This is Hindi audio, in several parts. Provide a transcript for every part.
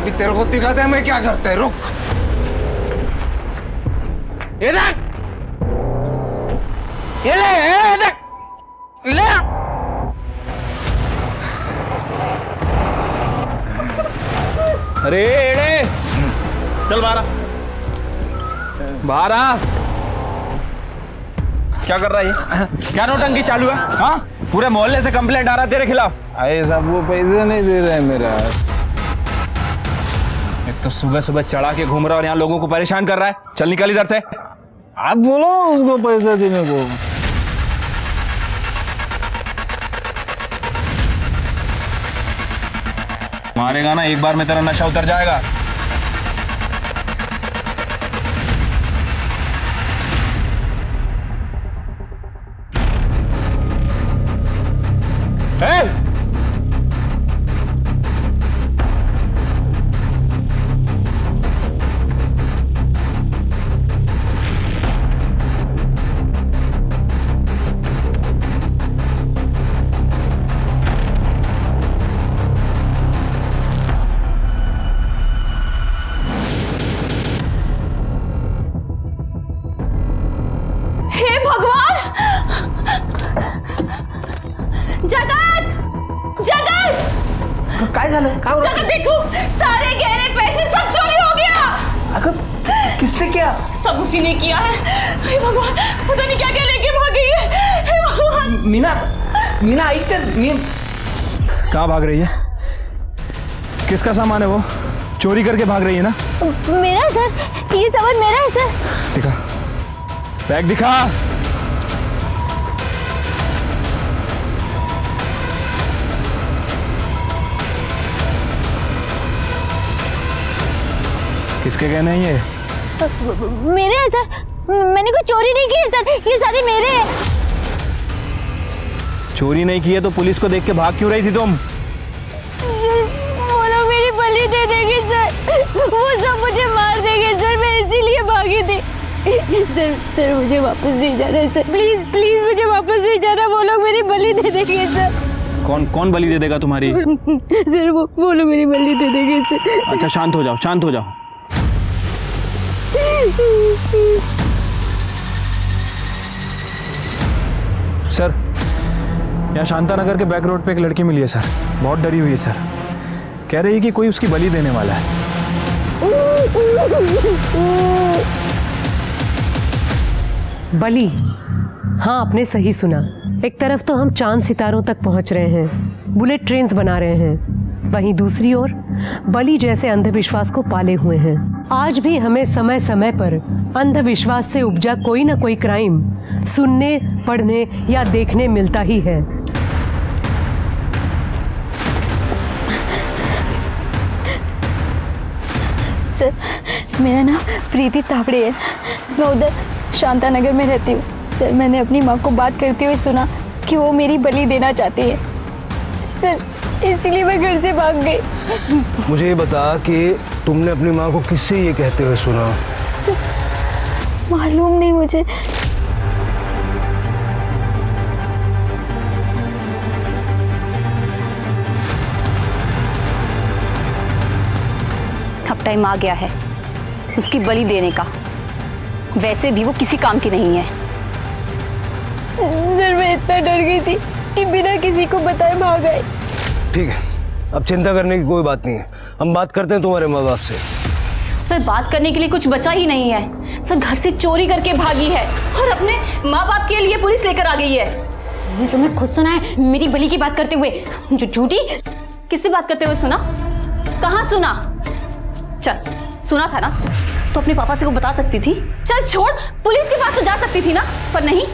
अभी तेरे को दिखाते हैं मैं क्या करता है। रुक, ये देख, ये ले, ये देख, ले। अरे एड़े, चल बाहर आ, बाहर आ। क्या कर रहा है ये? क्या नौटंकी चालू है? हाँ, पूरे मोहल्ले से कंप्लेंट आ रहा है तेरे खिलाफ। अरे साहब वो पैसे नहीं दे रहे मेरा। एक तो सुबह सुबह चढ़ा के घूम रहा है और यहाँ लोगों को परेशान कर रहा है। चल निकल इधर से। आप बोलो ना उसको पैसा देने को। मारेगा ना एक बार में तेरा नशा उतर जाएगा। हे भगवान! जगत! जगत! काय झालं? काय जगत देखो, सारे गहने पैसे सब चोरी हो गया। अगं किसने किया? सब उसी ने किया है। हे भगवान, पता नहीं क्या क्या लेके भाग गई है। हे भगवान! मीना, मीना ऐक तर, कहाँ भाग रही है? किसका सामान है वो? चोरी करके भाग रही है ना? मेरा सर, ये सामान मेरा है सर। दिखा, बैग दिखा। किसके गहने हैं ये? मेरे हैं सर, मैंने कोई चोरी नहीं की है सर, ये सारे मेरे हैं। चोरी नहीं की है तो पुलिस को देख के भाग क्यों रही थी तुम? वो लोग मेरी बलि दे देंगे सर, वो सब मुझे मार देंगे सर, मैं इसीलिए भागी थी। सर मुझे वापस नहीं जाना है सर, प्लीज प्लीज मुझे वापस नहीं जाना, वो लोग मेरी बलि दे देंगे सर। कौन कौन बलि दे देगा तुम्हारी? सर वो लोग मेरी बलि दे देंगे सर। अच्छा शांत हो जाओ, शांत हो जाओ। सर, यहाँ शांता नगर के बैक रोड पे एक लड़की मिली है सर, बहुत डरी हुई है सर, कह रही है कि कोई उसकी बलि देने वाला है। बलि? हाँ, आपने सही सुना। एक तरफ तो हम चांद सितारों तक पहुंच रहे हैं, बुलेट ट्रेन्स बना रहे हैं, वहीं दूसरी ओर बलि जैसे अंधविश्वास को पाले हुए हैं। आज भी हमें समय समय पर अंधविश्वास से उपजा कोई ना कोई क्राइम सुनने, पढ़ने या देखने मिलता ही है। सर मेरा नाम प्रीति तावड़े है, मैं उधर शांता नगर में रहती हूँ। सर मैंने अपनी माँ को बात करते हुए सुना कि वो मेरी बलि देना चाहती है सर, इसलिए मैं घर से भाग गई। मुझे ये बता कि तुमने अपनी माँ को किससे ये कहते हुए सुना? सर मालूम नहीं मुझे। अब टाइम आ गया है उसकी बलि देने का, वैसे भी वो किसी काम की नहीं है। सर मैं इतना डर गई थी कि बिना किसी को बताए भाग गए। ठीक है, अब चिंता करने की कोई बात नहीं है, हम बात करते हैं तुम्हारे माँ बाप से। सर बात करने के लिए कुछ बचा ही नहीं है। सर घर से चोरी करके भागी है और अपने माँ बाप के लिए पुलिस लेकर आ गई है। मैंने तुम्हें खुद सुना है मेरी बलि की बात करते हुए। जो झूठी? किससे बात करते हुए सुना? कहाँ सुना? चल सुना था ना तो अपने पापा से को बता सकती थी। चल छोड़, पुलिस के पास तो जा सकती थी ना, पर नहीं,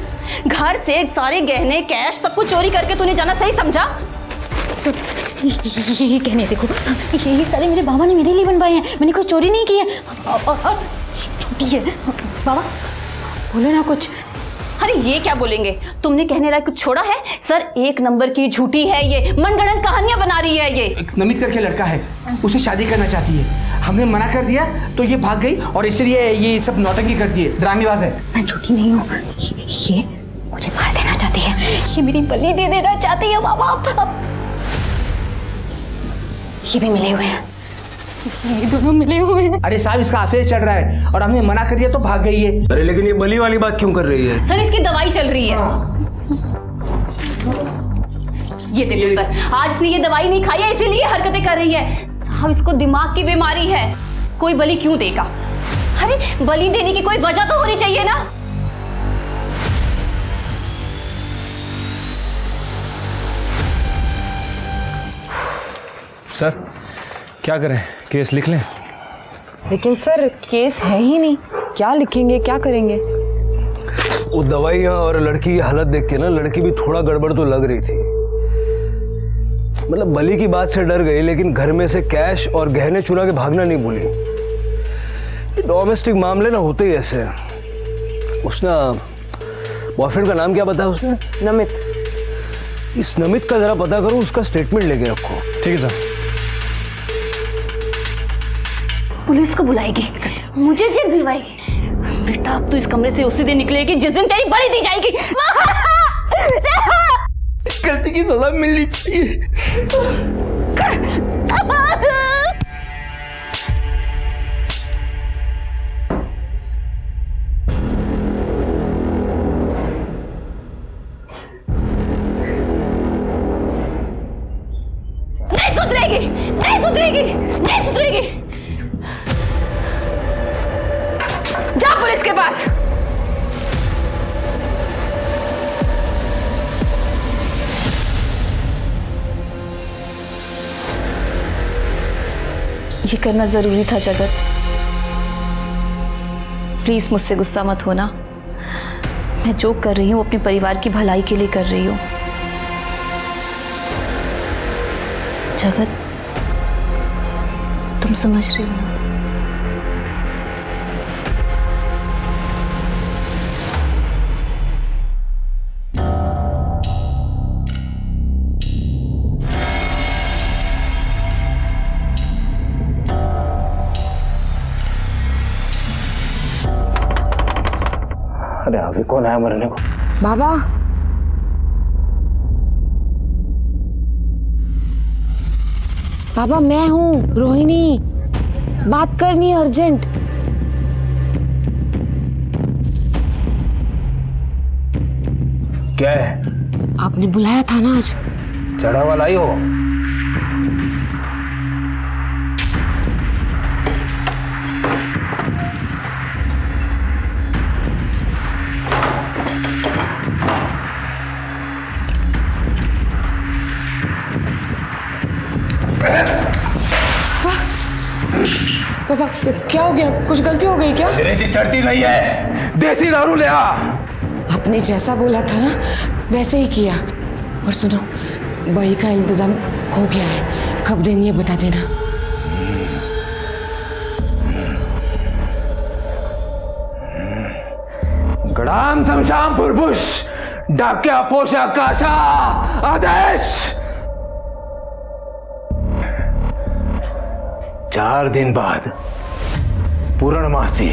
घर से सारे गहने कैश सब कुछ चोरी करके तूने जाना सही समझा। ये कहने देखो, ये सारे मेरे बाबा ने मेरे लिए बनवाए हैं, मैंने कोई चोरी नहीं की है। और झूठी है। बाबा बोलो ना कुछ। अरे ये क्या बोलेंगे, तुमने कहने लायक कुछ छोड़ा है? सर एक नंबर की झूठी है ये, मनगढ़ंत कहानियां बना रही है ये। एक नमित करके लड़का है, उसे शादी करना चाहती है, हमने मना कर दिया तो ये भाग गई और इसलिए ये सब नौटंकी करती है, ड्रामेबाज है। मैं झूठी नहीं हूँ, ये मुझे मार देना चाहती है, ये मेरी बलि दे देना चाहती है। बाबा ये भी मिले हुए हैं। ये दोनों मिले हुए हैं। अरे साहब, इसका अफेयर चल रहा है और हमने मना कर दिया तो भाग गई है। अरे लेकिन ये बली वाली बात क्यों कर रही है? सर इसकी दवाई चल रही है। ये देखो सर, आज इसने ये दवाई नहीं खाई है इसीलिए हरकतें कर रही है। साहब इसको दिमाग की बीमारी है। कोई बलि क्यों देगा? अरे बलि देने की कोई वजह तो होनी चाहिए ना। सर क्या करें, केस लिख लें? लेकिन सर केस है ही नहीं, क्या लिखेंगे, क्या करेंगे? वो दवाइयाँ और लड़की की हालत देख के ना लड़की भी थोड़ा गड़बड़ तो लग रही थी। मतलब बली की बात से डर गई लेकिन घर में से कैश और गहने चुरा के भागना नहीं भूली। डोमेस्टिक मामले ना होते ही ऐसे। उसने बॉयफ्रेंड का नाम क्या बताया उसने? नमित। इस नमित का जरा पता करो, उसका स्टेटमेंट लेके रखो। ठीक है सर। पुलिस को बुलाएगी, मुझे जेल भिजवाएगी। बेटा अब तू इस कमरे से उसी दिन निकलेगी जिस दिन तेरी बलि दी जाएगी। गलती की सजा मिलनी चाहिए। नहीं सुधरेगी, नहीं सुधरेगी, नहीं सुधरेगी। जा पुलिस के पास। ये करना जरूरी था जगत। प्लीज मुझसे गुस्सा मत होना। मैं जो कर रही हूं अपने परिवार की भलाई के लिए कर रही हूं। जगत तुम समझ रही हो ना? अरे अभी कौन आया मरने को? बाबा बाबा मैं हूँ रोहिणी, बात करनी है अर्जेंट। क्या है? आपने बुलाया था ना आज। चढ़ा वाला ही हो? पापा क्या हो गया, कुछ गलती हो गई क्या? चढ़ती नहीं है, देसी दारू ले आ। आपने जैसा बोला था ना वैसे ही किया। और सुनो, बड़ी का इंतजाम हो गया है, कब देनी है बता देना। गडाम समशाम पुरपुष डाक्या पोषा काशा आदेश। 4 दिन बाद पूर्णमासी,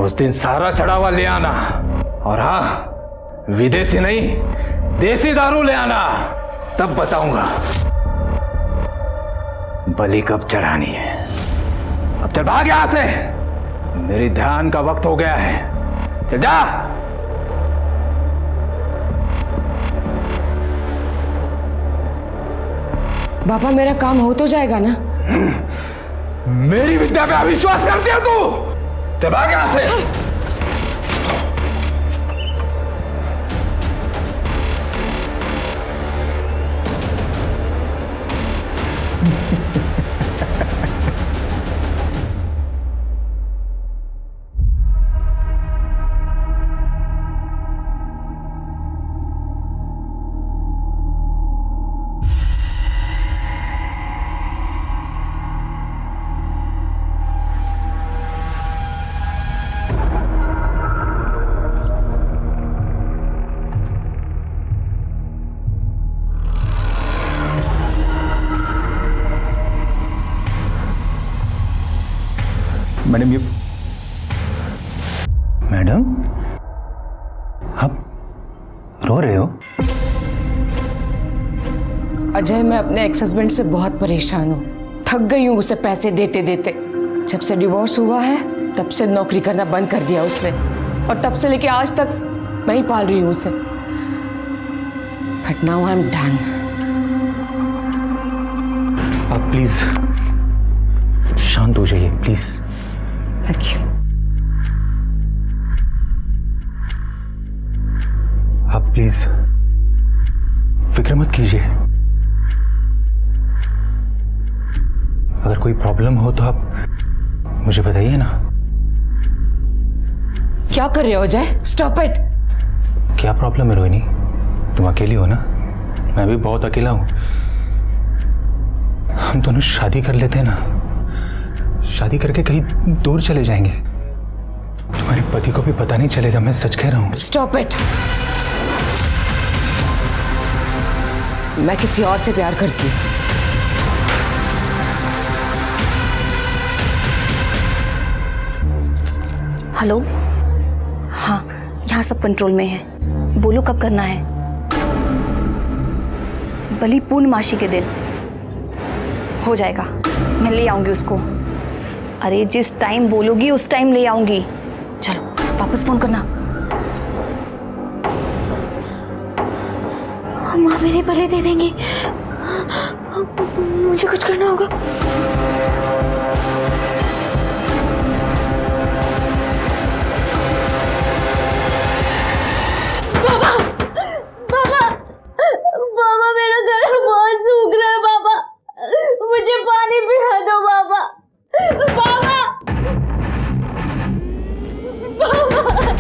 उस दिन सारा चढ़ावा ले आना। और हाँ, विदेशी नहीं देसी दारू ले आना, तब बताऊंगा बलि कब चढ़ानी है। अब चल भाग यहां से, मेरी ध्यान का वक्त हो गया है। चल जा। बाबा मेरा काम हो तो जाएगा ना? मेरी विद्या पे अविश्वास करते हो तू? चल भाग यहां से। मैडम ये मैडम आप रो रहे हो? अजय, मैं अपने एक्स हस्बैंड से बहुत परेशान हूँ। थक गई हूँ उसे पैसे देते देते। जब से डिवोर्स हुआ है तब से नौकरी करना बंद कर दिया उसने, और तब से लेके आज तक मैं ही पाल रही हूँ उसे। But now I am done. आप प्लीज शांत हो जाइए प्लीज। Thank you. आप प्लीज फिक्र मत कीजिए। अगर कोई प्रॉब्लम हो तो आप मुझे बताइए ना। क्या कर रहे हो अजय? Stop it. क्या प्रॉब्लम है रोहिणी? तुम अकेली हो ना? मैं भी बहुत अकेला हूं। हम दोनों शादी कर लेते हैं ना, शादी करके कहीं दूर चले जाएंगे। तुम्हारे पति को भी पता नहीं चलेगा, मैं सच कह रहा हूं। Stop it. मैं किसी और से प्यार करती हूँ। हेलो, हाँ यहाँ सब कंट्रोल में है। बोलो कब करना है? बलि पूर्णमासी के दिन हो जाएगा, मैं ले आऊंगी उसको। अरे जिस टाइम बोलोगी उस टाइम ले आऊंगी। चलो वापस फोन करना। माँ मेरी बलि दे देंगी, मुझे कुछ करना होगा। बाबा, बाबा, बाबा मेरा गला बहुत सूख रहा है बाबा, मुझे पानी पिला दो बाबा। बाबा, बाबा,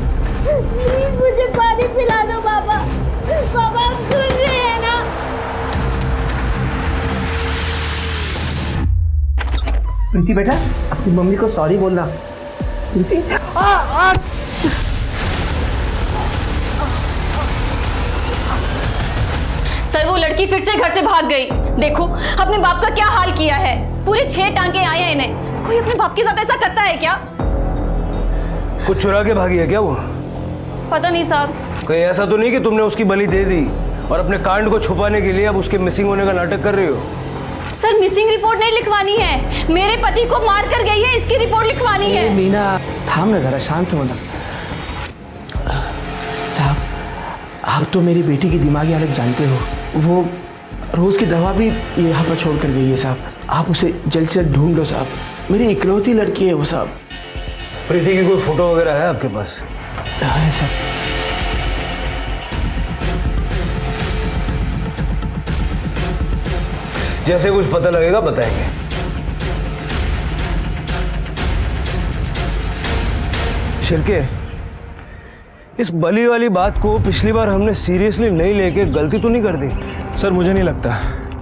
प्लीज मुझे पानी पिला दो बाबा। बाबा आप सुन रहे हैं ना? प्रीति बेटा, अपनी मम्मी को सॉरी बोलना। प्रीति, सर वो लड़की फिर से घर से भाग गई। देखो अपने बाप का क्या हाल किया है। पूरे 6 टांके आए हैं इन्हें। कोई अपने बाप के साथ ऐसा करता है क्या? कुछ चुरा के भागी है क्या वो? पता नहीं साहब। कहीं ऐसा तो नहीं कि तुमने उसकी बलि दे दी और अपने कांड को छुपाने के लिए अब उसके मिसिंग होने का नाटक कर रही हो? सर मिसिंग रिपोर्ट नहीं लिखवानी है, मेरे पति को मार कर गई है इसकी रिपोर्ट लिखवानी है। मीना थाम ना, जरा शांत होना। साहब आप तो मेरी बेटी की दिमागी हालत जानते हो। वो रोज की दवा भी यहाँ पर छोड़ कर गई है साहब। आप उसे जल्द से जल्द ढूंढ लो साहब, मेरी इकलौती लड़की है वो साहब। प्रीति की कोई फोटो वगैरह है आपके पास? है साहब। जैसे कुछ पता लगेगा बताएंगे। शिरके, इस बलि वाली बात को पिछली बार हमने सीरियसली नहीं लेके गलती तो नहीं कर दी? सर मुझे नहीं लगता,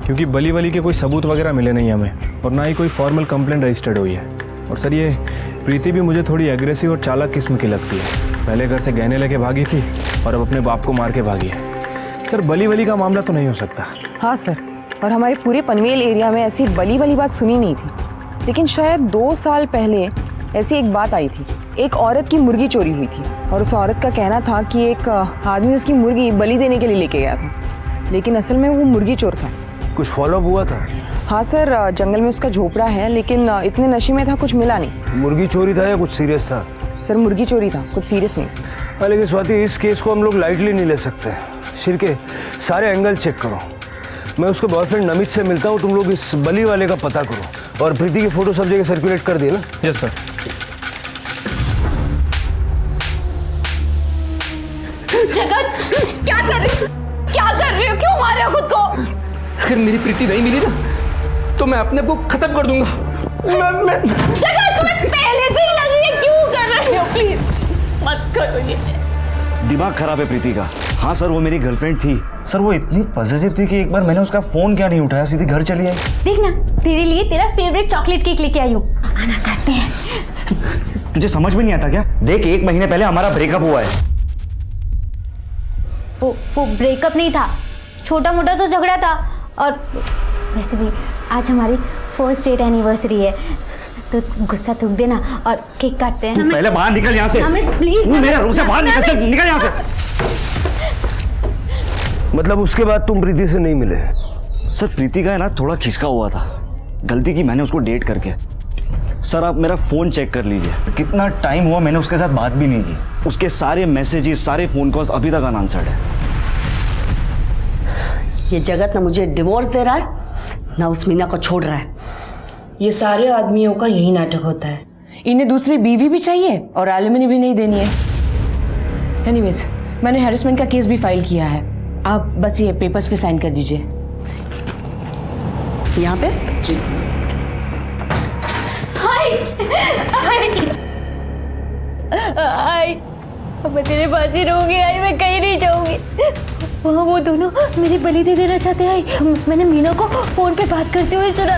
क्योंकि बली के कोई सबूत वगैरह मिले नहीं हमें, और ना ही कोई फॉर्मल कंप्लेंट रजिस्टर्ड हुई है। और सर ये प्रीति भी मुझे थोड़ी एग्रेसिव और चालाक किस्म की लगती है। पहले घर से गहने लेके भागी थी और अब अपने बाप को मार के भागी है। सर बली का मामला तो नहीं हो सकता। हाँ सर, और हमारे पूरे पनवेल एरिया में ऐसी बली वाली बात सुनी नहीं थी। लेकिन शायद 2 साल पहले ऐसी एक बात आई थी। एक औरत की मुर्गी चोरी हुई थी और उस औरत का कहना था कि एक आदमी उसकी मुर्गी बलि देने के लिए लेके गया था, लेकिन असल में वो मुर्गी चोर था। कुछ फॉलोअप हुआ था? हाँ सर, जंगल में उसका झोपड़ा है, लेकिन इतने नशे में था कुछ मिला नहीं। मुर्गी चोरी था या कुछ सीरियस था? सर मुर्गी चोरी था, कुछ सीरियस नहीं। हाँ, लेकिन स्वाति इस केस को हम लोग लाइटली नहीं ले सकते। शिरके सारे एंगल चेक करो। मैं उसके बॉयफ्रेंड नमित से मिलता हूँ, तुम लोग इस बलि वाले का पता करो और प्रीति की फोटो सब जगह सर्कुलेट कर दिए ना? Yes sir. जगत क्या कर रही हो? क्या कर रही हो? क्यों मार रहे हो खुद को? अगर मेरी प्रीति नहीं मिली ना तो मैं अपने आप को खत्म कर दूंगा। जगत तुम्हें पहले से ही लगी है, क्यों कर रहे हो? प्लीज मत करो ये। दिमाग खराब है प्रीति का। हाँ सर, वो मेरी गर्लफ्रेंड थी सर। वो इतनी पॉजिटिव थी कि एक बार मैंने उसका फोन क्या नहीं उठाया, सीधी घर चली आई। देख ना, तेरे लिए तेरा फेवरेट चॉकलेट केक लेके आई हूँ, आना काटते हैं। तुझे समझ में नहीं आता क्या? देख 1 महीने पहले हमारा ब्रेकअप हुआ है। वो ब्रेकअप नहीं था, छोटा मोटा तो झगड़ा था। और वैसे भी आज हमारी फर्स्ट डेट एनिवर्सरी है, तो गुस्सा थूक देना और केक काटते हैं। पहले बाहर निकल यहाँ से। प्लीज मेरे रूम से बाहर निकल, निकल यहाँ से। मतलब उसके बाद तुम प्रीति से नहीं मिले? सर प्रीति का है ना थोड़ा खिसका हुआ था, गलती की मैंने उसको डेट करके। सर आप मेरा फ़ोन चेक कर लीजिए, कितना टाइम हुआ मैंने उसके साथ बात भी नहीं की। उसके सारे मैसेजेस, सारे फ़ोन कॉल्स अभी तक अनआंसर्ड है। ये जगत ना मुझे डिवोर्स दे रहा है ना उस मीना को छोड़ रहा है। ये सारे आदमियों का यही नाटक होता है, इन्हें दूसरी बीवी भी चाहिए और एलिमनी भी नहीं देनी है। एनीवेज, मैंने हैरेसमेंट का केस भी फाइल किया है, आप बस ये पेपर्स पे साइन कर दीजिए। यहाँ पे जी। आई मैं तेरे पास ही रहूंगी। आई मैं कहीं नहीं जाऊंगी। वहाँ वो दोनों मेरी बलि दे देना चाहते हैं। आई मैंने मीना को फोन पे बात करते हुए सुना।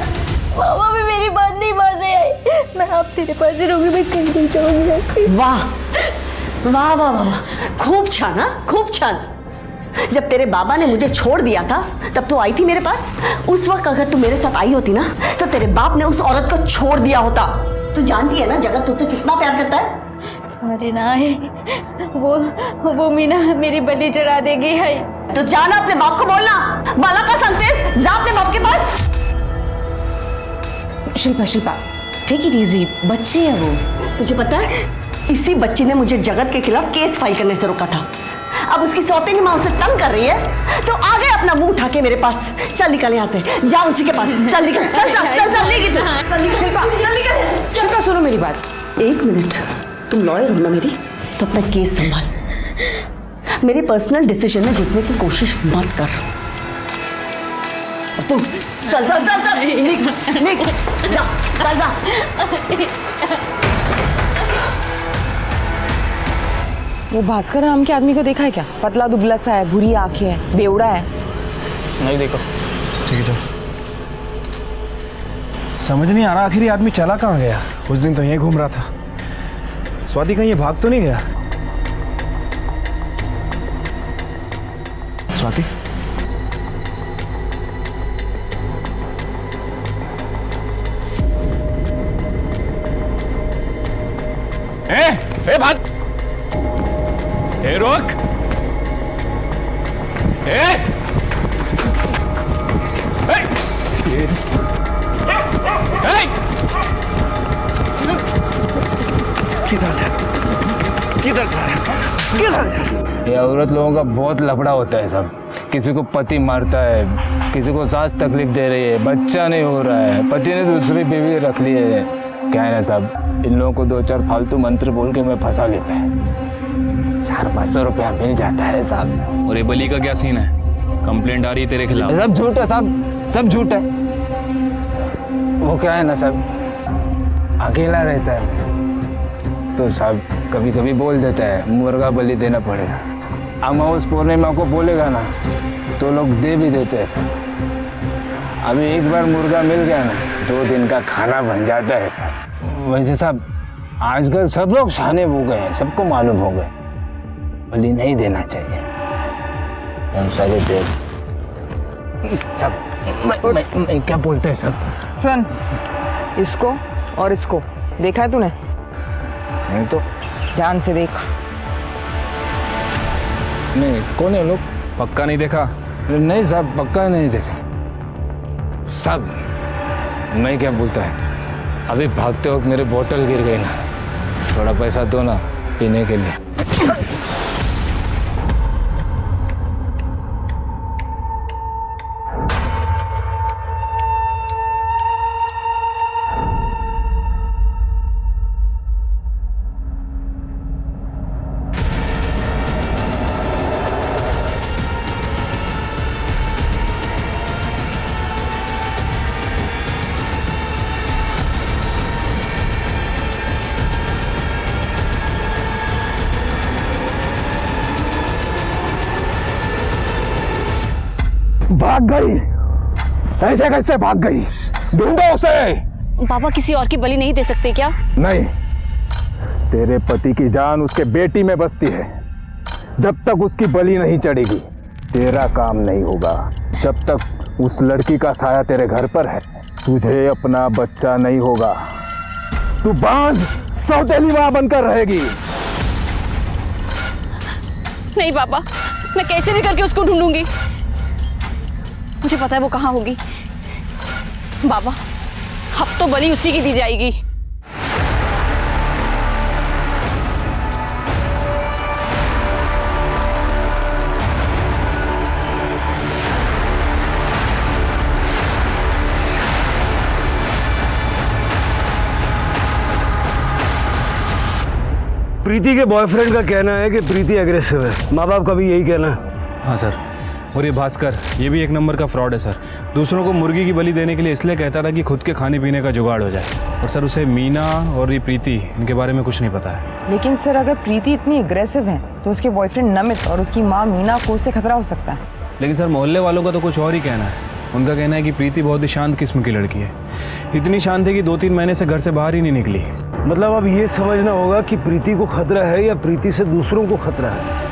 मामा भी मेरी बात नहीं मान रहे। आई मैं आप तेरे पास ही रहूंगी, मैं कहीं नहीं जाऊंगी। वाह वाह वाह वाह, खूब छान, हाँ खूब छान। जब तेरे बाबा ने मुझे छोड़ दिया था तब तो आई थी मेरे पास। उस वक्त अगर तू मेरे साथ आई होती ना तो तेरे बाप ने उस औरत को छोड़ दिया होता। तू जानती है ना जगत तुझसे कितना प्यार करता है। अरे ना है, वो मीना मेरी बलि चढ़ा देगी। है तो जाना अपने बाप को बोलना, बाला का संदेश जा अपने बाप के पास। शिल्पा टेक इट इजी, बच्ची है वो। तुझे पता है इसी बच्ची ने मुझे जगत के खिलाफ केस फाइल करने से रोका था। अब उसकी सौतेली माँ उसे तंग कर रही है तो आ गए अपना मुंह उठा के मेरे पास। चल निकल यहाँ से, जा उसी के पास। चल निकल, चल शिल्पा सुनो मेरी बात। एक मिनट, तुम लॉयर हो ना मेरी, तो अपना केस संभाल। मेरे पर्सनल डिसीजन में घुसने की कोशिश मत कर। तुम चल निक जा। वो भास्कर नाम के आदमी को देखा है क्या? पतला दुबला सा है, भूरी आंखें हैं, बेवड़ा है। नहीं देखो। ठीक है चलो। समझ नहीं आ रहा आखिर ये आदमी चला कहाँ गया। उस दिन तो यहीं घूम रहा था। स्वाति कहीं ये भाग तो नहीं गया? स्वाति ए भाग। ए रोक। ये औरत लोगों का बहुत लफड़ा होता है सब। किसी को पति मारता है, किसी को सास तकलीफ दे रही है, बच्चा नहीं हो रहा है, पति ने दूसरी बीवी रख ली है। क्या है ना साहब, इन लोगों को 2-4 फालतू मंत्र बोल के मैं फंसा लेता है। 400-500 रुपया मिल जाता है साहब। और ये बली का क्या सीन है? कंप्लेंट आ रही है तेरे खिलाफ? सब झूठ है साहब, सब झूठ है। वो क्या है ना साहब, अकेला रहता है तो साहब कभी कभी बोल देता है मुर्गा बलि देना पड़ेगा। अमावस पूर्णिमा को बोलेगा ना तो लोग दे भी देते हैं साहब। अभी एक बार मुर्गा मिल गया ना 2 दिन का खाना बन जाता है साहब। वैसे साहब आजकल सब लोग शाने हो गए हैं, सबको मालूम हो गए बलि नहीं देना चाहिए। हम सारे देख सब मैं क्या बोलते हैं सब। सुन, इसको और इसको देखा है तूने? नहीं तो ध्यान से देख। नहीं, कौन है लोग? पक्का नहीं देखा? नहीं साहब पक्का नहीं देखा सब। मैं क्या बोलता है, अभी भागते वक्त मेरे बोतल गिर गई ना, थोड़ा पैसा दो ना पीने के लिए। भाग गई? ऐसे कैसे भाग गई? ढूंढो उसे। पापा किसी और की बलि नहीं दे सकते क्या? नहीं, तेरे पति की जान उसके बेटी में बसती है। जब तक उसकी बलि नहीं चढ़ेगी तेरा काम नहीं होगा। जब तक उस लड़की का साया तेरे घर पर है तुझे अपना बच्चा नहीं होगा। तू बांझ सौतेली मां बनकर रहेगी। नहीं पापा, मैं कैसे भी करके उसको ढूंढूंगी। मुझे पता है वो कहाँ होगी। बाबा अब तो बलि उसी की दी जाएगी। प्रीति के बॉयफ्रेंड का कहना है कि प्रीति एग्रेसिव है, माँ बाप का भी यही कहना है। हाँ सर, और ये भास्कर ये भी एक नंबर का फ्रॉड है सर। दूसरों को मुर्गी की बलि देने के लिए इसलिए कहता था कि खुद के खाने पीने का जुगाड़ हो जाए। और सर उसे मीना और ये प्रीति इनके बारे में कुछ नहीं पता है। लेकिन सर अगर प्रीति इतनी एग्रेसिव है तो उसके बॉयफ्रेंड नमित और उसकी माँ मीना को उससे खतरा हो सकता है। लेकिन सर मोहल्ले वालों का तो कुछ और ही कहना है। उनका कहना है कि प्रीति बहुत ही शांत किस्म की लड़की है। इतनी शांत है कि 2-3 महीने से घर से बाहर ही नहीं निकली। मतलब अब ये समझना होगा कि प्रीति को खतरा है या प्रीति से दूसरों को खतरा है।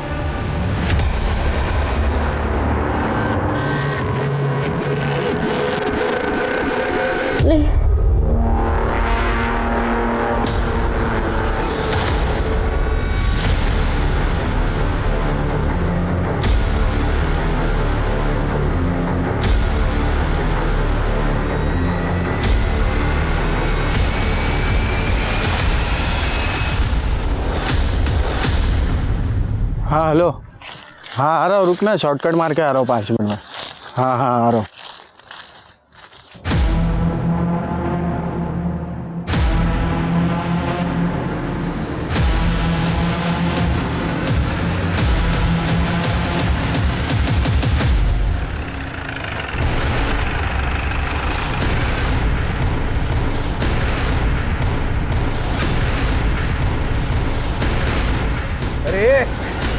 हाँ हेलो, हाँ आ रहा हूँ, रुकना, शॉर्टकट मार के आ रहा हूँ 5 मिनट में। हाँ हाँ आ रहा हूँ।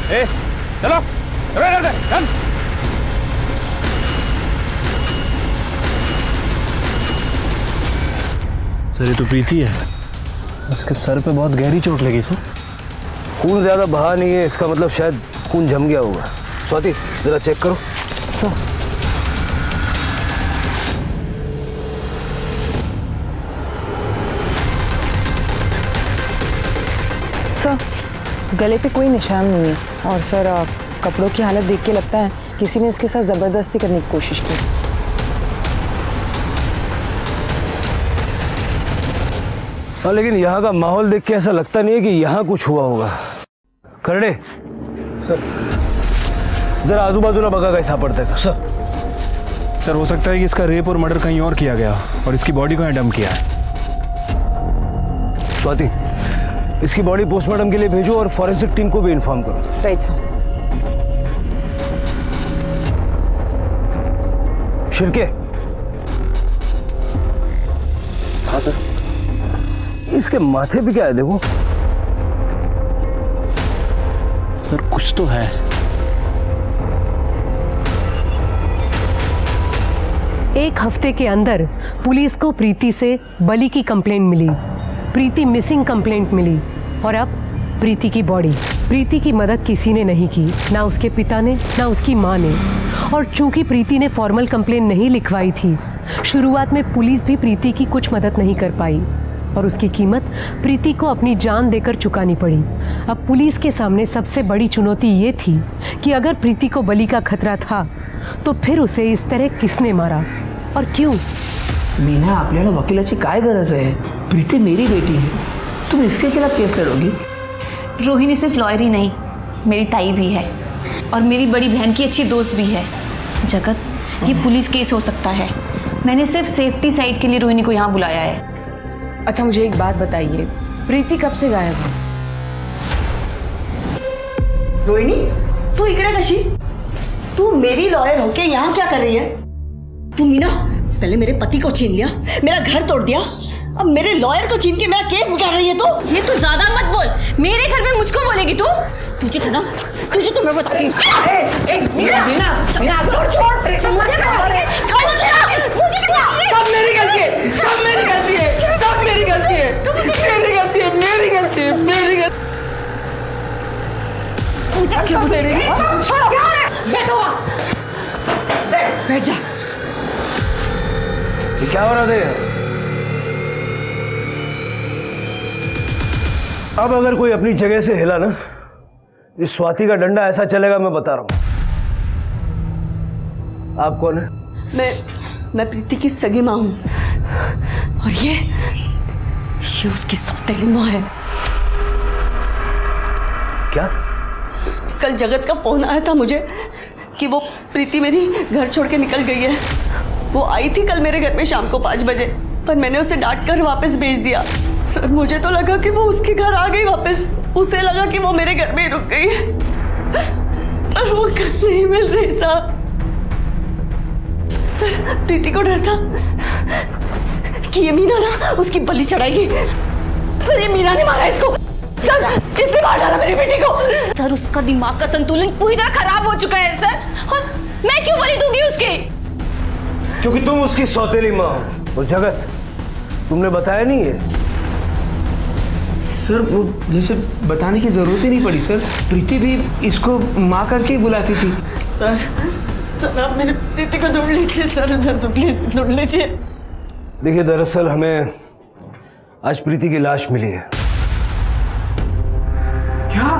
ए, चलो चल। सर ये तो प्रीति है। उसके सर पे बहुत गहरी चोट लगी सर। खून ज्यादा बहा नहीं है, इसका मतलब शायद खून जम गया होगा। स्वाति जरा चेक करो। सर गले पे कोई निशान नहीं है और सर कपड़ों की हालत देख के लगता है किसी ने इसके साथ जबरदस्ती करने की कोशिश की। हाँ लेकिन यहाँ का माहौल देख के ऐसा लगता नहीं है कि यहाँ कुछ हुआ होगा। करड़े जरा आजू बाजू ना बगा कैसा पड़ता है सर हो सकता है कि इसका रेप और मर्डर कहीं और किया गया और इसकी बॉडी को यहाँ डंप किया है। स्वाति इसकी बॉडी पोस्टमार्टम के लिए भेजो और फॉरेंसिक टीम को भी इन्फॉर्म करो। Right sir. शिरके। हाँ सर। इसके माथे पे क्या है देखो। सर कुछ तो है। एक हफ्ते के अंदर पुलिस को प्रीति से बलि की कंप्लेंट मिली, प्रीति मिसिंग कंप्लेंट मिली और अब प्रीति की बॉडी। प्रीति की मदद किसी ने नहीं की, ना उसके पिता ने ना उसकी माँ ने। और चूंकि प्रीति ने फॉर्मल कंप्लेंट नहीं लिखवाई थी, शुरुआत में पुलिस भी प्रीति की कुछ मदद नहीं कर पाई और उसकी कीमत प्रीति को अपनी जान देकर चुकानी पड़ी। अब पुलिस के सामने सबसे बड़ी चुनौती ये थी कि अगर प्रीति को बलि का खतरा था तो फिर उसे इस तरह किसने मारा और क्यों? मीना आपल्याला वकिलाची काय गरज आहे? प्रीति मेरी बेटी है, तुम इसके खिलाफ केस लड़ोगी? रोहिणी सिर्फ लॉयर ही नहीं, मेरी ताई भी है और मेरी बड़ी बहन की अच्छी दोस्त भी है। जगत, ये पुलिस केस हो सकता है। मैंने सिर्फ सेफ्टी साइड के लिए रोहिणी को यहाँ बुलाया है। अच्छा मुझे एक बात बताइए, प्रीति कब से गायब है? रोहिणी तू इकडे कशी? तू मेरी लॉयर होके यहाँ क्या कर रही है? तू मीना पहले मेरे पति को छीन लिया, मेरा घर तोड़ दिया, अब मेरे लॉयर को छीन के मेरा केस बिगाड़ रही है तू। ये तू ज्यादा मत बोल, मेरे घर में मुझको बोलेगी तू? तुझे तो ना, तुझे तो मैं बताती हूँ। सब मेरी गलती है, सब मेरी गलती है, सब मेरी गलती है, मेरी गलती है, मेरी गलती है, मेरी गलती। मुझे क्यों मेरी? छोड़ो, बैठो, बैठ जा। ये क्या हो रहा है? अब अगर कोई अपनी जगह से हिला ना, इस स्वाति का डंडा ऐसा चलेगा, मैं बता रहा हूं। आप कौन है? मैं प्रीति की सगी माँ हूँ और ये उसकी सौतेली माँ है। क्या? कल जगत का फोन आया था मुझे कि वो प्रीति मेरी घर छोड़ के निकल गई है। वो आई थी कल मेरे घर में शाम को 5 बजे, पर मैंने उसे डांट कर वापस भेज दिया। सर मुझे तो लगा कि वो उसके घर आ गई वापस, उसे लगा कि वो मेरे घर में ही रुक गई है, और वो घर नहीं मिल रही साहब। सर प्रीति को डर था कि ये मीना ना उसकी बलि चढ़ाएगी। सर ये मीना ने मारा इसको, सर इसने मार डाला मेरी बेटी को। सर उसका दिमाग का संतुलन पूरी तरह खराब हो चुका है सर, और मैं क्यों बलि दूंगी उसके? क्योंकि तुम उसकी सौतेली माँ हो। और जगत, तुमने बताया नहीं है? सर वो जैसे बताने की जरूरत ही नहीं पड़ी सर, प्रीति भी इसको माँ करके ही बुलाती थी। सर आप मेरी प्रीति को ढूंढ लीजिए सर, प्लीज ढूंढ लीजिए। देखिए दरअसल हमें आज प्रीति की लाश मिली है। क्या?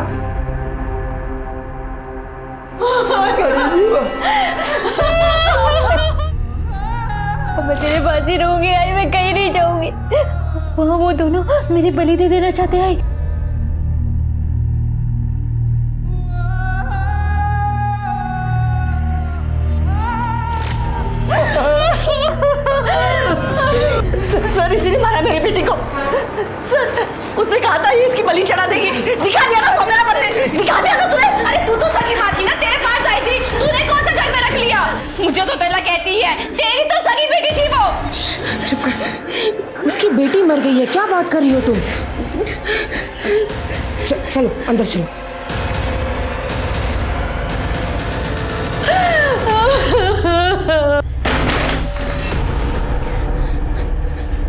मैं तेरे पास ही रहूंगी, आज मैं कहीं नहीं जाऊंगी। वहाँ वो दोनों मेरी बलि दे देना चाहते हैं। सर इसी ने मारा मेरी बेटी को। सर उसने कहा था ये इसकी बलि चढ़ा देगी। दिखा दिया ना सौतेला बंदे, दिखा दिया ना तूने। अरे तू तो सगी माँ थी ना, तेरे पास आई थी, तूने कौन सा घर में रख लिया? मुझे सौतेला कहती है, तेरी तो सगी बेटी थी वो। चुप कर, उसकी बेटी मर गई है, क्या बात कर रही हो तुम? चलो अंदर चलो।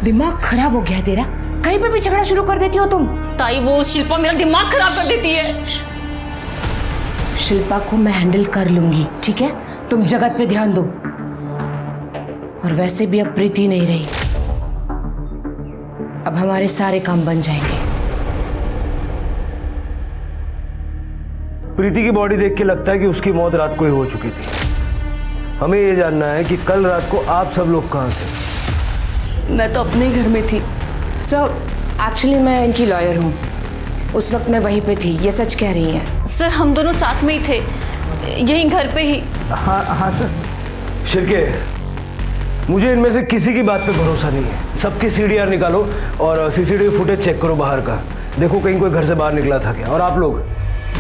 दिमाग खराब हो गया तेरा, कहीं पे भी झगड़ा शुरू कर देती हो तुम। ताई वो शिल्पा मेरा दिमाग खराब कर देती है। शिल्पा को मैं हैंडल कर लूंगी, ठीक है? तुम जगत पे ध्यान दो। और वैसे भी अब प्रीति नहीं रही, अब हमारे सारे काम बन जाएंगे। प्रीति की बॉडी देख के लगता है कि उसकी मौत रात को ही हो चुकी थी। हमें ये जानना है कि कल रात को आप सब लोग कहाँ थे? मैं तो अपने घर में थी। सर एक्चुअली मैं इनकी लॉयर हूँ, उस वक्त मैं वहीं पे थी। ये सच कह रही हैं? सर हम दोनों साथ में ही थे, यहीं घर पे ही। हाँ सर। शिरके, मुझे इनमें से किसी की बात पे भरोसा नहीं है। सबकी CDR निकालो और CCTV फुटेज चेक करो बाहर का, देखो कहीं कोई घर से बाहर निकला था क्या। और आप लोग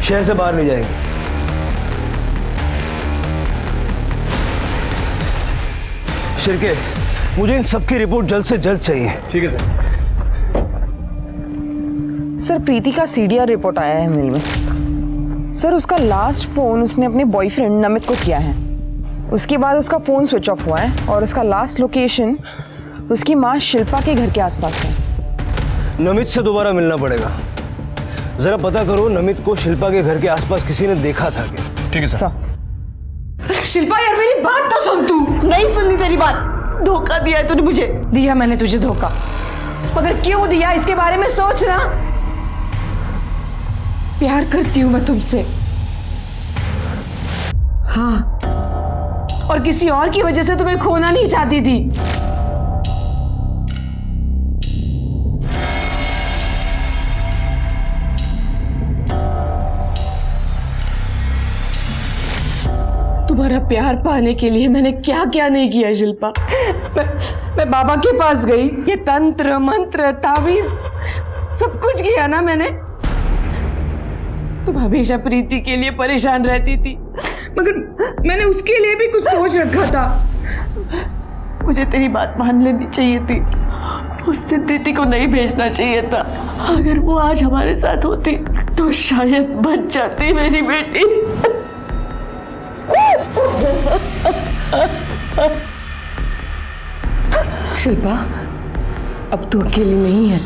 शहर से बाहर नहीं जाएंगे। शिरके, मुझे इन सबकी रिपोर्ट जल्द से जल्द चाहिए। ठीक है सर। सर प्रीति का CDR रिपोर्ट आया है मेल में। सर उसका लास्ट फोन उसने अपने बॉयफ्रेंड नमित को किया है, उसके बाद उसका फोन स्विच ऑफ हुआ है और उसका लास्ट लोकेशन उसकी माँ शिल्पा के घर के आसपास है। नमित से दोबारा मिलना पड़ेगा। जरा पता करो नमित को शिल्पा के घर के आसपास किसी ने देखा था क्या? ठीक है सर। शिल्पा यार मेरी बात तो सुन तू। नहीं सुननी तेरी बात, धोखा दिया है तूने मुझे। दिया मैंने तुझे धोखा, मगर क्यों दिया इसके बारे में सोच ना। प्यार करती हूं मैं तुमसे, हाँ, और किसी और की वजह से तुम्हें खोना नहीं चाहती थी। तुम्हारा प्यार पाने के लिए मैंने क्या क्या नहीं किया शिल्पा। मैं बाबा के पास गई, ये तंत्र मंत्र तावीज सब कुछ किया ना मैंने। तुम हमेशा प्रीति के लिए परेशान रहती थी, मगर मैंने उसके लिए भी कुछ सोच रखा था। मुझे तेरी बात मान लेनी चाहिए थी, उस दिन प्रीति को नहीं भेजना चाहिए था। अगर वो आज हमारे साथ होती तो शायद बच जाती मेरी बेटी। शिल्पा अब तू अकेली नहीं है,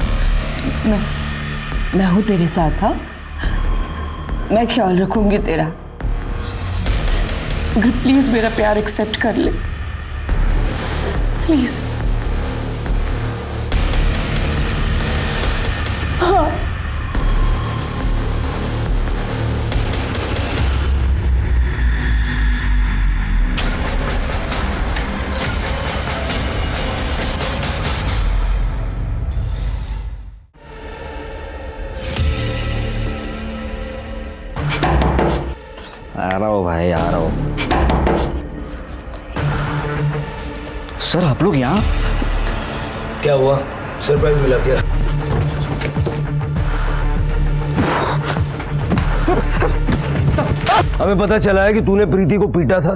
मैं हूं तेरे साथ। हाँ, मैं ख्याल रखूंगी तेरा। अगर प्लीज मेरा प्यार एक्सेप्ट कर ले, प्लीज। हाँ आ रहा हूँ भाई, आ रहा हूँ। सर आप लोग यहाँ? क्या हुआ? सरप्राइज मिला क्या? हमें पता चला है कि तूने प्रीति को पीटा था।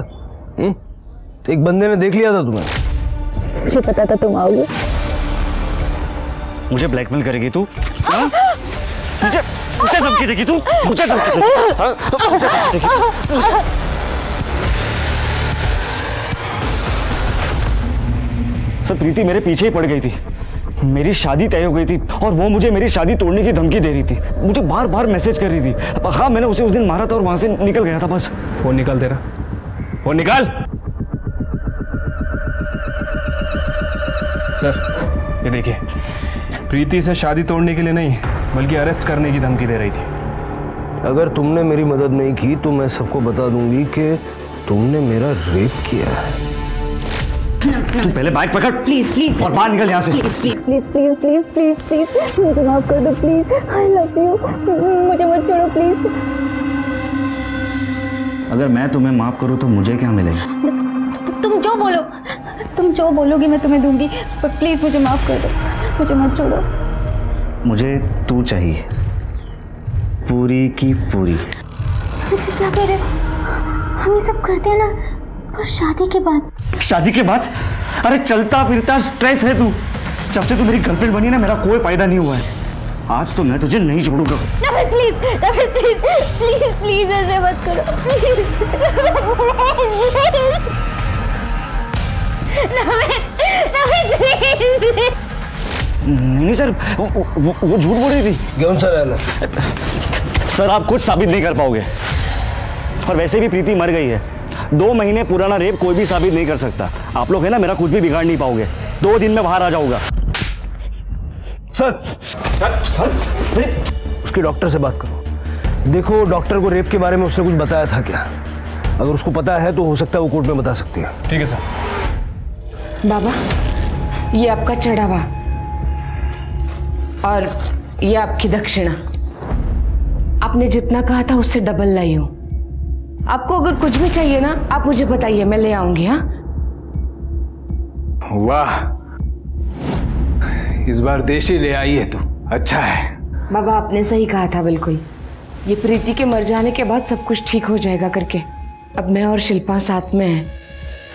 एक बंदे ने देख लिया था तुम्हें। मुझे पता था तुम आओगे। मुझे ब्लैकमेल करेगी तू? हाँ? मुझे धमकी देगी तू? मुझे धमकी देगी? हाँ? मुझे धमकी देगी? सर प्रीति मेरे पीछे ही पड़ गई थी, मेरी शादी तय हो गई थी और वो मुझे मेरी शादी तोड़ने की धमकी दे रही थी, मुझे बार बार मैसेज कर रही थी। हाँ मैंने उसे उस दिन मारा था और वहां से निकल गया था बस। फोन निकाल तेरा, फोन निकाल। सर ये देखिए, प्रीति से शादी तोड़ने के लिए नहीं बल्कि अरेस्ट करने की धमकी दे रही थी। अगर तुमने मेरी मदद नहीं की तो मैं सबको बता दूंगी कि तुमने मेरा रेप किया है। तू पहले बाइक पकड़ प्लीज प्लीज और बाहर निकल यहाँ से। Please please please please please please please मुझे माफ कर दो प्लीज। आई लव यू, मुझे मत छोड़ो प्लीज। अगर मैं तुम्हें माफ करूँ तो मुझे क्या मिलेगा? तुम जो बोलोगी मैं तुम्हें दूंगी, पर प्लीज मुझे माफ कर दो, मुझे मत छोड़ो। मुझे तू चाहिए, पूरी की पूरी। क्या कह रहे हो? हम ये सब करते हैं ना, पर शादी के बाद। शादी के बाद? अरे चलता फिरता स्ट्रेस है तू। जब से तू मेरी गर्लफ्रेंड बनी ना मेरा कोई फायदा नहीं हुआ है। आज तो मैं तुझे नहीं छोड़ूंगा। Namit please, Namit please please please ऐसे मत करो प्लीज। नहीं सर, वो झूठ बोल रही थी। कौन सा रहना? सर आप कुछ साबित नहीं कर पाओगे, और वैसे भी प्रीति मर गई है। 2 महीने पुराना रेप कोई भी साबित नहीं कर सकता। आप लोग है ना, मेरा कुछ भी बिगाड़ नहीं पाओगे। 2 दिन में बाहर आ जाऊंगा। सर सर सर उसके डॉक्टर से बात करो। देखो डॉक्टर को रेप के बारे में उसने कुछ बताया था क्या? अगर उसको पता है तो हो सकता है वो कोर्ट में बता सकती है। ठीक है सर। बाबा ये आपका चढ़ावा और ये आपकी दक्षिणा। आपने जितना कहा था उससे डबल लाई हूं। आपको अगर कुछ भी चाहिए ना आप मुझे बताइए, मैं ले आऊंगी। हाँ वाह, इस बार देशी ले आई है तू, अच्छा है। बाबा आपने सही कहा था बिल्कुल। ये प्रीति के मर जाने के बाद सब कुछ ठीक हो जाएगा करके। अब मैं और शिल्पा साथ में हैं।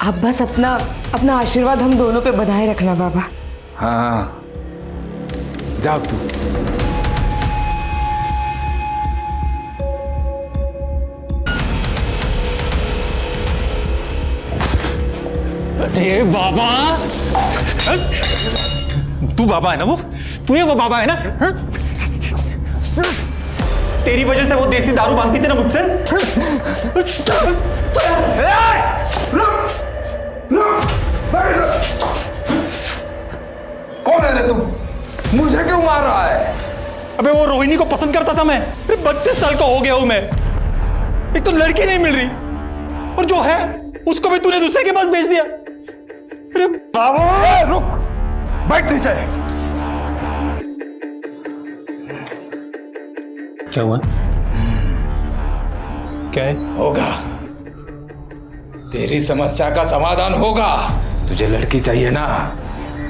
आप बस अपना आशीर्वाद हम दोनों पे बनाए रखना बाबा। हाँ जाओ तू। अरे बाबा, तू बाबा है ना? तू ये वो बाबा है ना? हा? तेरी वजह से वो देसी दारू मांगती थी ना मुझसे। कौन है रे तुम? मुझे क्यों मार रहा है? अबे वो रोहिणी को पसंद करता था मैं। 32 साल का हो गया हूं मैं। एक तो लड़की नहीं मिल रही और जो है उसको भी तूने दूसरे के पास भेज दिया। अरे बाबू रुक, बैठ नीचे। क्या हुआ? क्या है? होगा, तेरी समस्या का समाधान होगा। तुझे लड़की चाहिए ना,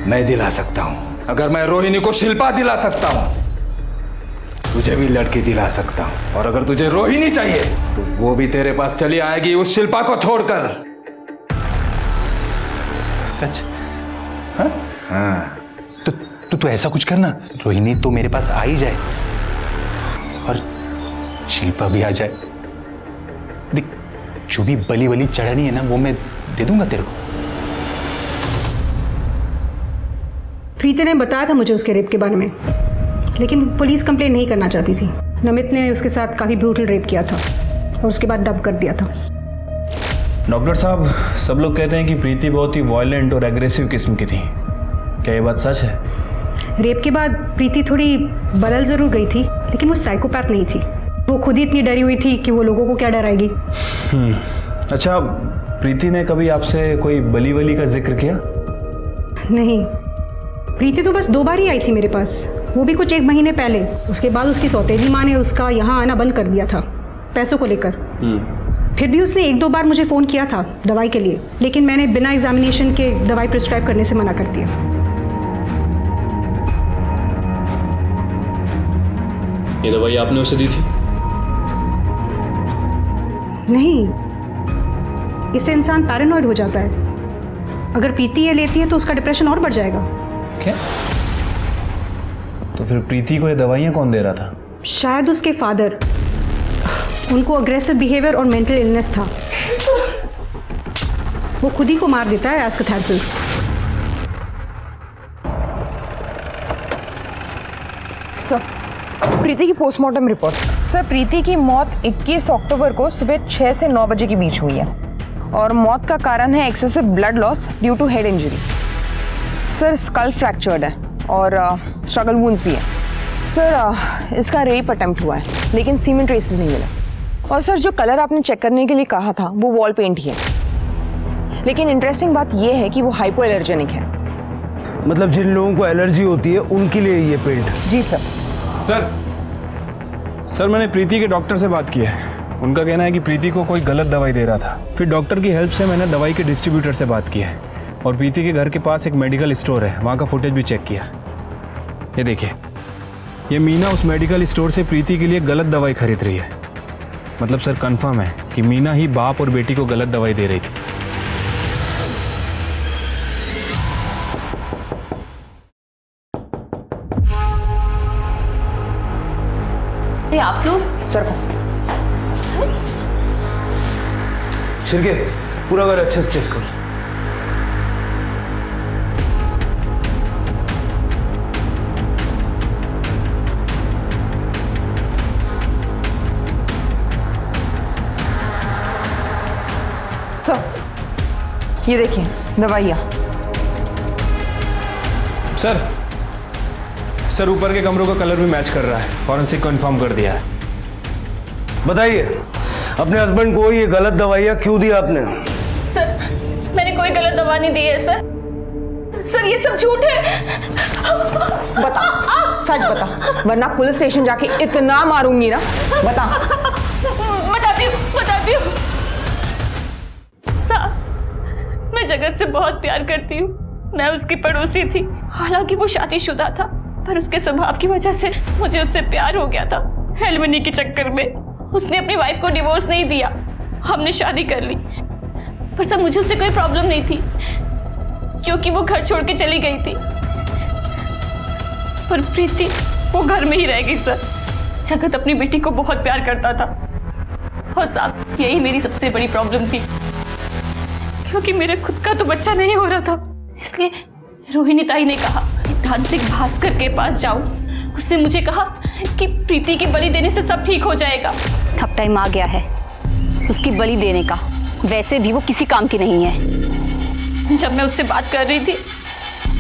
मैं दिला सकता हूं। अगर मैं रोहिणी को शिल्पा दिला सकता हूं, तुझे भी लड़की दिला सकता हूं। और अगर तुझे रोहिणी चाहिए तो वो भी तेरे पास चली आएगी उस शिल्पा को छोड़कर। सच? हाँ। तो ऐसा कुछ करना, रोहिणी तो मेरे पास आ ही जाए और शिल्पा भी आ जाए। देख, जो भी बली वली चढ़नी है ना वो मैं दे दूंगा तेरे को। प्रीति ने बताया था मुझे उसके रेप के बारे में, लेकिन पुलिस कंप्लेंट नहीं करना चाहती थी। नमित ने उसके साथ काफ़ी ब्रूटल रेप किया था और उसके बाद डब कर दिया था। डॉक्टर साहब, सब लोग कहते हैं कि प्रीति बहुत ही वायलेंट और एग्रेसिव किस्म की थी। क्या ये बात सच है? रेप के बाद प्रीति थोड़ी बदल ज़रूर गई थी, लेकिन वो साइकोपैथ नहीं थी। वो खुद ही इतनी डरी हुई थी कि वो लोगों को क्या डराएगी। अच्छा, प्रीति ने कभी आपसे कोई बली वली का जिक्र किया? नहीं, प्रीति तो बस 2 बार ही आई थी मेरे पास, वो भी कुछ 1 महीने पहले। उसके बाद उसकी सौतेली माँ ने उसका यहाँ आना बंद कर दिया था। पैसों को लेकर। फिर भी उसने 1-2 बार मुझे फ़ोन किया था दवाई के लिए, लेकिन मैंने बिना एग्जामिनेशन के दवाई प्रिस्क्राइब करने से मना कर दिया। ये दवाई आपने उसे दी थी? नहीं, इससे इंसान पैरानॉइड हो जाता है। अगर प्रीति ये लेती है तो उसका डिप्रेशन और बढ़ जाएगा। क्या? तो फिर प्रीति को ये दवाइयाँ कौन दे रहा था? शायद उसके फादर। उनको अग्रेसिव बिहेवियर और मेंटल इलनेस था। वो खुद ही को मार देता है एज कैथारसिस। सर, प्रीति की पोस्टमार्टम रिपोर्ट। सर, प्रीति की मौत 21 अक्टूबर को सुबह 6 से 9 बजे के बीच हुई है और मौत का कारण है excessive blood loss due to head injury. Sir, skull fractured है और स्ट्रगल वुंड्स भी है। सर, इसका रेप अटेम्प्ट हुआ है लेकिन सीमेंट ट्रेसेस नहीं मिले। और सर, जो कलर आपने चेक करने के लिए कहा था वो वॉल पेंट ही है, लेकिन इंटरेस्टिंग बात यह है कि वो हाइपो एलर्जेनिक है। मतलब जिन लोगों को एलर्जी होती है उनके लिए ये पेंट? जी सर। सर, मैंने प्रीति के डॉक्टर से बात की है। उनका कहना है कि प्रीति को कोई गलत दवाई दे रहा था। फिर डॉक्टर की हेल्प से मैंने दवाई के डिस्ट्रीब्यूटर से बात की है और प्रीति के घर के पास एक मेडिकल स्टोर है, वहाँ का फुटेज भी चेक किया। ये देखिए, ये मीना उस मेडिकल स्टोर से प्रीति के लिए गलत दवाई खरीद रही है। मतलब सर, कंफर्म है कि मीना ही बाप और बेटी को गलत दवाई दे रही थी। आप लोग सर को शिरके, पूरा घर अच्छे से चेक करो। ये देखिए दवाइयाँ। सर, ऊपर के कमरों का कलर भी मैच कर रहा है। फॉरेंसिक कंफर्म कर दिया है। बताइए, अपने हस्बैंड को ये गलत दवाइयाँ क्यों दी आपने? सर, मैंने कोई गलत दवा नहीं दी है सर, ये सब झूठ है। बता, सच बता, वरना पुलिस स्टेशन जाके इतना मारूंगी ना। बता। बताती हूँ। साहब, मैं जगत से बहुत प्यार करती हूँ। मैं उसकी पड़ोसी थी। हालांकि वो शादीशुदा था, पर उसके स्वभाव की वजह से मुझे उससे प्यार हो गया था। एलिमनी के चक्कर में उसने अपनी वाइफ को डिवोर्स नहीं दिया। हमने शादी कर ली, पर सर मुझे उससे कोई प्रॉब्लम नहीं थी क्योंकि वो घर छोड़ के चली गई थी। पर प्रीति, वो घर में ही रह गई सर। जगत अपनी बेटी को बहुत प्यार करता था और साहब, यही मेरी सबसे बड़ी प्रॉब्लम थी क्योंकि मेरे खुद का तो बच्चा नहीं हो रहा था। इसलिए रोहिणी ताई ने कहा कि तांत्रिक भास्कर के पास जाओ। उसने मुझे कहा कि प्रीति की बलि देने से सब ठीक हो जाएगा। अब टाइम आ गया है उसकी बलि देने का। वैसे भी वो किसी काम की नहीं है। जब मैं उससे बात कर रही थी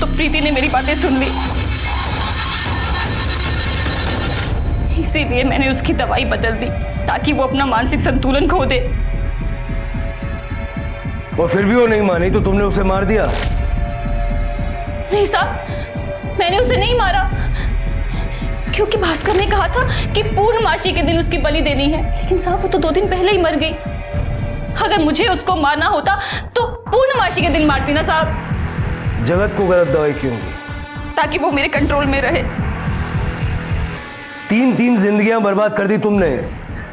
तो प्रीति ने मेरी बातें सुन ली। इसीलिए मैंने उसकी दवाई बदल दी ताकि वो अपना मानसिक संतुलन खो दे। और फिर भी वो नहीं मानी तो तुमने उसे मार दिया? नहीं साहब, मैंने उसे नहीं मारा क्योंकि भास्कर ने कहा था कि पूर्णमासी के दिन उसकी बलि देनी है। लेकिन साहब, वो तो 2 दिन पहले ही मर गई। अगर मुझे उसको मारना होता तो पूर्णमासी के दिन मारती ना साहब। जगत को गलत दवाई क्यों दी? ताकि वो मेरे कंट्रोल में रहे। 3 जिंदगियां बर्बाद कर दी तुमने।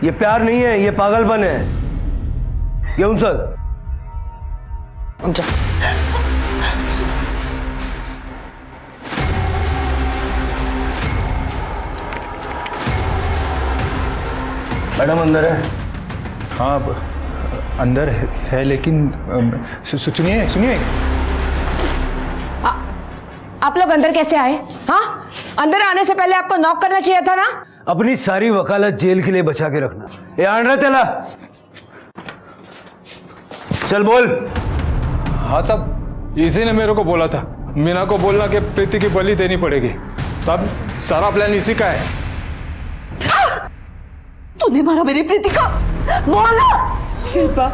ये प्यार नहीं है, ये पागलपन है। ये उनसर मैडम अंदर है? हाँ, अंदर है लेकिन सुनिए। आप लोग अंदर कैसे आए? हाँ, अंदर आने से पहले आपको नॉक करना चाहिए था ना। अपनी सारी वकालत जेल के लिए बचा के रखना। ये आन रहा तेला, चल बोल। हाँ साहब, इसी ने मेरे को बोला था मीना को बोलना कि प्रीति की बलि देनी पड़ेगी। साहब, सारा प्लान इसी का है। तूने मारा मेरी प्रीति का? बोला। शिल्पा,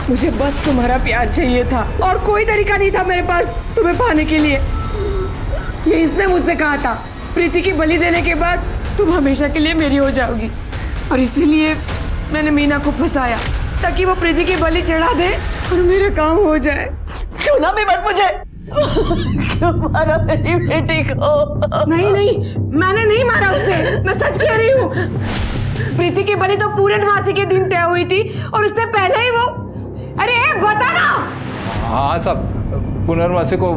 मुझे बस तुम्हारा प्यार चाहिए था और कोई तरीका नहीं था मेरे पास तुम्हें पाने के लिए। ये इसने मुझसे कहा था, प्रीति की बलि देने के बाद तुम हमेशा के लिए मेरी हो जाओगी, और इसीलिए मैंने मीना को फंसाया ताकि वो प्रीति की बलि चढ़ा दे और मेरा काम हो जाए। छूना भी मत मुझे। क्यों मारा मेरी बेटी को? नहीं नहीं, मैंने नहीं मारा उसे, मैं सच कह रही हूँ। प्रीति की बलि तो पूर्णमासी के दिन तय हुई थी और उससे पहले ही वो। अरे बता ना। हाँ साहब, पुनर्वासी को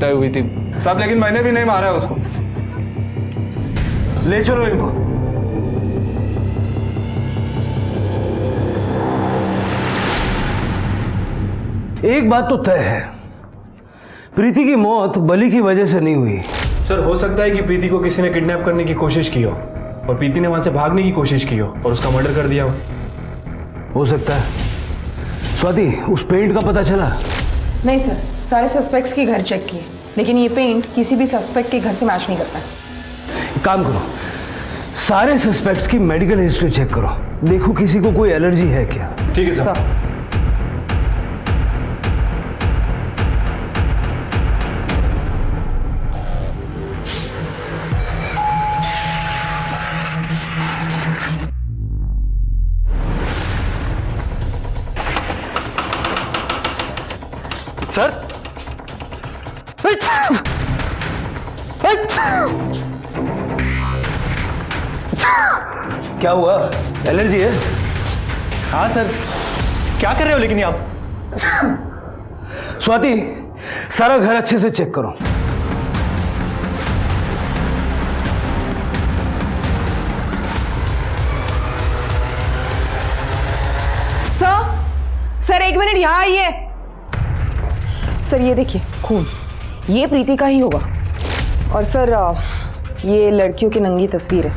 तय हुई थी साहब, लेकिन मैंने भी नहीं मारा है उसको। ले चलो इनको। एक बात तो तय है, प्रीति की मौत बलि की वजह से नहीं हुई। सर हो सकता है कि प्रीति को किसी ने किडनैप करने की कोशिश की हो और प्रीति ने वहां से भागने की कोशिश की हो और उसका मर्डर कर दिया हो सकता है। स्वाति, उस पेंट का पता चला? नहीं सर, सारे सस्पेक्ट्स के घर चेक किए, लेकिन ये पेंट किसी भी सस्पेक्ट के घर से मैच नहीं करता है। काम करो, सारे सस्पेक्ट्स की मेडिकल हिस्ट्री चेक करो, देखो किसी को कोई एलर्जी है क्या। ठीक है सर। सर, क्या हुआ? एलर्जी है? हाँ सर, क्या कर रहे हो लेकिन आप? स्वाति, सारा घर अच्छे से चेक करो। सर एक मिनट यहाँ आइए। सर ये देखिए खून, ये प्रीति का ही होगा। और सर ये लड़कियों की नंगी तस्वीर है,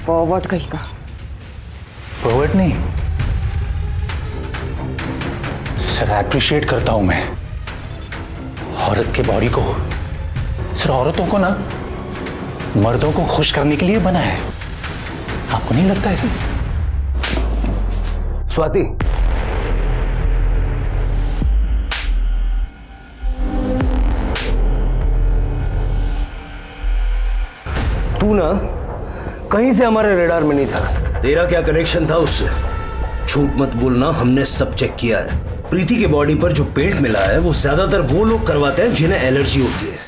परवर्ट कहीं का। परवर्ट नहीं सर, अप्रिशिएट करता हूं मैं औरत के बॉडी को। सर औरतों को ना मर्दों को खुश करने के लिए बना है, आपको नहीं लगता ऐसे? स्वाति, तू ना कहीं से हमारे रेडार में नहीं था। तेरा क्या कनेक्शन था उससे? झूठ मत बोलना, हमने सब चेक किया है। प्रीति के बॉडी पर जो पेंट मिला है वो ज्यादातर वो लोग करवाते हैं जिन्हें एलर्जी होती है,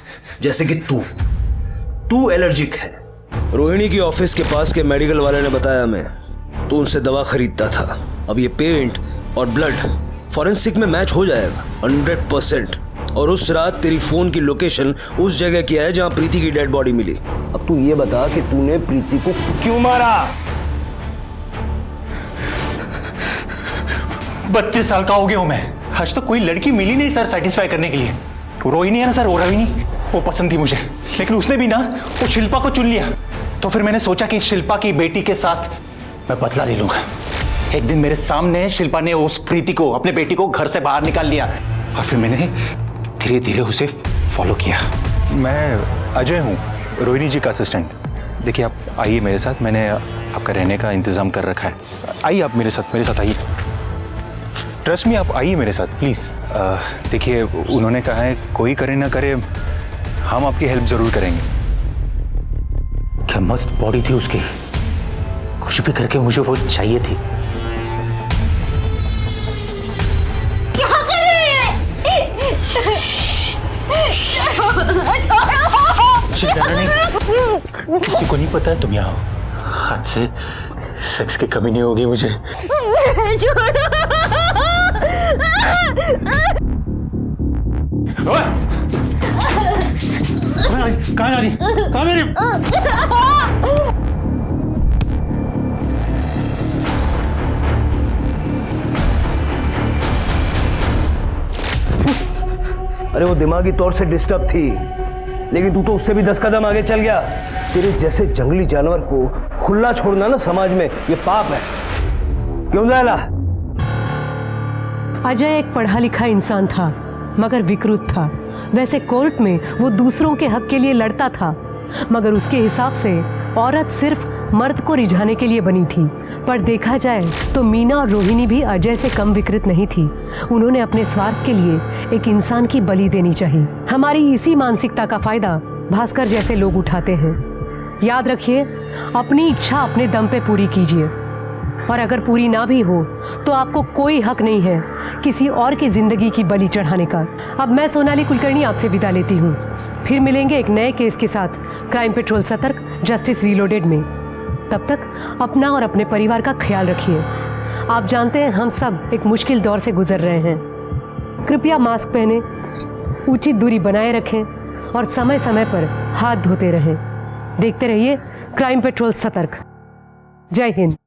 जैसे कि तू एलर्जिक है। रोहिणी की ऑफिस के पास के मेडिकल वाले ने बताया हमें, तो उनसे दवा खरीदता था। अब ये पेंट और ब्लड फॉरेंसिक में मैच हो जाएगा 100%। और उस रात तेरी फोन की लोकेशन उस जगह की है जहां प्रीति की डेड बॉडी मिली। अब तू ये बता कि तूने प्रीति को क्यों मारा? 32 साल का हो गया हूं मैं, आज तो कोई लड़की मिली नहीं सर सेटिस्फाई करने के लिए। रोहिणी है ना सर, वो रोहिणी, वो पसंद थी मुझे, लेकिन उसने भी ना वो शिल्पा को चुन लिया। तो फिर मैंने सोचा कि शिल्पा की बेटी के साथ मैं बदला ले लूंगा। एक दिन मेरे सामने शिल्पा ने उस प्रीति को, अपने बेटी को घर से बाहर निकाल लिया और फिर मैंने धीरे धीरे उसे फॉलो किया। मैं अजय हूँ, रोहिणी जी का असिस्टेंट। देखिए आप आइए मेरे साथ, मैंने आपका रहने का इंतज़ाम कर रखा है। आइए आप मेरे साथ आइए, ट्रस्ट मी, आप आइए मेरे साथ प्लीज़। देखिए उन्होंने कहा है कोई करे ना करे, हम आपकी हेल्प ज़रूर करेंगे। क्या मस्त बॉडी थी उसकी, कुछ भी करके मुझे वो चाहिए थी। क्या कर रहे हैं? किसी को नहीं पता है तुम यहाँ हो। आज से सेक्स की कमी नहीं होगी मुझे। कहाँ जा रही? कहाँ जा रही? अरे वो दिमागी तौर से डिस्टर्ब थी, लेकिन तू तो उससे भी 10 कदम आगे चल गया। तेरे जैसे जंगली जानवर को खुला छोड़ना ना समाज में ये पाप है। क्यों जायला? अजय एक पढ़ा लिखा इंसान था, मगर विकृत था। वैसे कोर्ट में वो दूसरों के हक के लिए लड़ता था, मगर उसके हिसाब से औरत सिर्फ मर्द को रिझाने के लिए बनी थी। पर देखा जाए तो मीना और रोहिणी भी अजय से कम विकृत नहीं थी। उन्होंने अपने स्वार्थ के लिए एक इंसान की बलि देनी चाहिए। हमारी इसी मानसिकता का फायदा भास्कर जैसे लोग उठाते हैं। याद रखिए, अपनी इच्छा अपने दम पे पूरी कीजिए। और अगर पूरी ना भी हो तो आपको कोई हक नहीं है किसी और की जिंदगी की बलि चढ़ाने का। अब मैं सोनाली कुलकर्णी आपसे विदा लेती हूँ। फिर मिलेंगे एक नए केस के साथ क्राइम पेट्रोल सतर्क जस्टिस रीलोडेड में। तब तक अपना और अपने परिवार का ख्याल रखिए। आप जानते हैं हम सब एक मुश्किल दौर से गुजर रहे हैं। कृपया मास्क पहने, उचित दूरी बनाए रखें और समय समय पर हाथ धोते रहें। देखते रहिए क्राइम पेट्रोल सतर्क। जय हिंद।